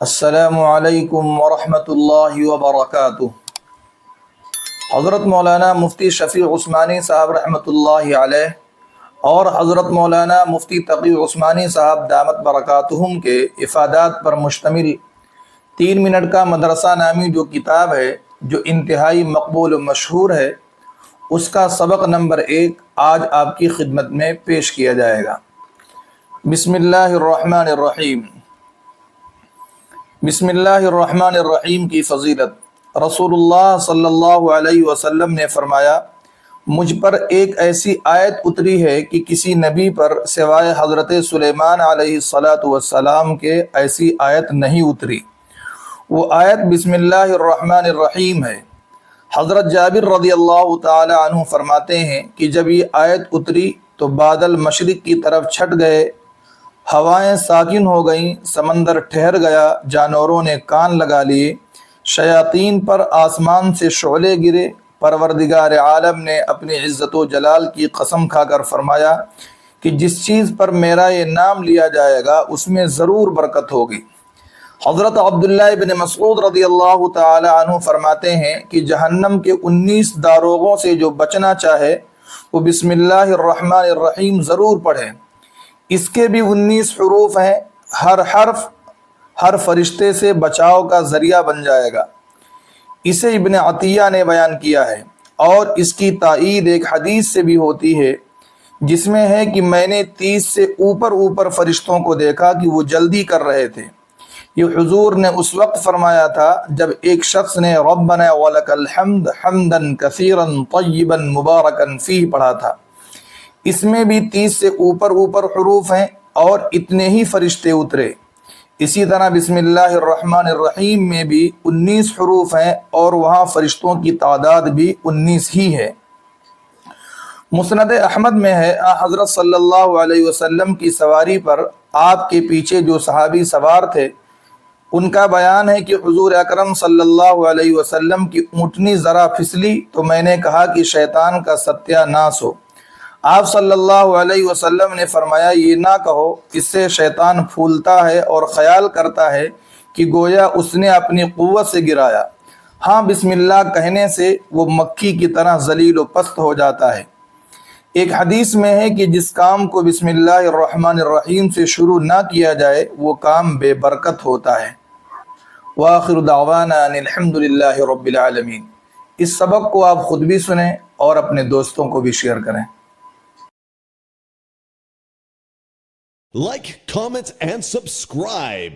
السلام علیکم ورحمۃ اللہ وبرکاتہ۔ حضرت مولانا مفتی شفیع عثمانی صاحب رحمۃ اللہ علیہ اور حضرت مولانا مفتی تقی عثمانی صاحب دامت برکاتہم کے افادات پر مشتمل 3 منٹ کا مدرسہ نامی جو کتاب ہے، جو انتہائی مقبول و مشہور ہے، اس کا سبق نمبر 1 آج آپ کی خدمت میں پیش کیا جائے گا۔ بسم اللہ الرحمن الرحیم۔ بسم اللہ الرحمن الرحیم کی فضیلت۔ رسول اللہ صلی اللہ علیہ وسلم نے فرمایا، مجھ پر ایک ایسی آیت اتری ہے کہ کسی نبی پر سوائے حضرت سلیمان علیہ السلام کے ایسی آیت نہیں اتری۔ وہ آیت بسم اللہ الرحمن الرحیم ہے۔ حضرت جابر رضی اللہ تعالی عنہ فرماتے ہیں کہ جب یہ آیت اتری تو بادل مشرق کی طرف چھٹ گئے، ہوائیں ساکن ہو گئیں، سمندر ٹھہر گیا، جانوروں نے کان لگا لیے، شیاطین پر آسمان سے شعلے گرے۔ پروردگار عالم نے اپنی عزت و جلال کی قسم کھا کر فرمایا کہ جس چیز پر میرا یہ نام لیا جائے گا اس میں ضرور برکت ہوگی۔ حضرت عبداللہ بن مسعود رضی اللہ تعالی عنہ فرماتے ہیں کہ جہنم کے 19 داروغوں سے جو بچنا چاہے وہ بسم اللہ الرحمن الرحیم ضرور پڑھے۔ اس کے بھی 19 حروف ہیں، ہر حرف ہر فرشتے سے بچاؤ کا ذریعہ بن جائے گا۔ اسے ابن عطیہ نے بیان کیا ہے، اور اس کی تائید ایک حدیث سے بھی ہوتی ہے جس میں ہے کہ میں نے 30 سے اوپر فرشتوں کو دیکھا کہ وہ جلدی کر رہے تھے۔ یہ حضور نے اس وقت فرمایا تھا جب ایک شخص نے ربنا ولک الحمد حمدا کثیرا طیبا مبارکا فیہ پڑھا تھا۔ اس میں بھی 30 سے اوپر حروف ہیں اور اتنے ہی فرشتے اترے۔ اسی طرح بسم اللہ الرحمن الرحیم میں بھی 19 حروف ہیں اور وہاں فرشتوں کی تعداد بھی 19 ہی ہے۔ مسند احمد میں ہے، حضرت صلی اللہ علیہ وسلم کی سواری پر آپ کے پیچھے جو صحابی سوار تھے ان کا بیان ہے کہ حضور اکرم صلی اللہ علیہ وسلم کی اونٹنی ذرا پھسلی تو میں نے کہا کہ شیطان کا ستیہ ناس ہو۔ آپ صلی اللہ علیہ وسلم نے فرمایا، یہ نہ کہو، اس سے شیطان پھولتا ہے اور خیال کرتا ہے کہ گویا اس نے اپنی قوت سے گرایا۔ ہاں، بسم اللہ کہنے سے وہ مکھی کی طرح ذلیل و پست ہو جاتا ہے۔ ایک حدیث میں ہے کہ جس کام کو بسم اللہ الرحمن الرحیم سے شروع نہ کیا جائے وہ کام بے برکت ہوتا ہے۔ وآخر دعوانا ان الحمد للہ رب العالمین۔ اس سبق کو آپ خود بھی سنیں اور اپنے دوستوں کو بھی شیئر کریں۔ Like, comment, and subscribe.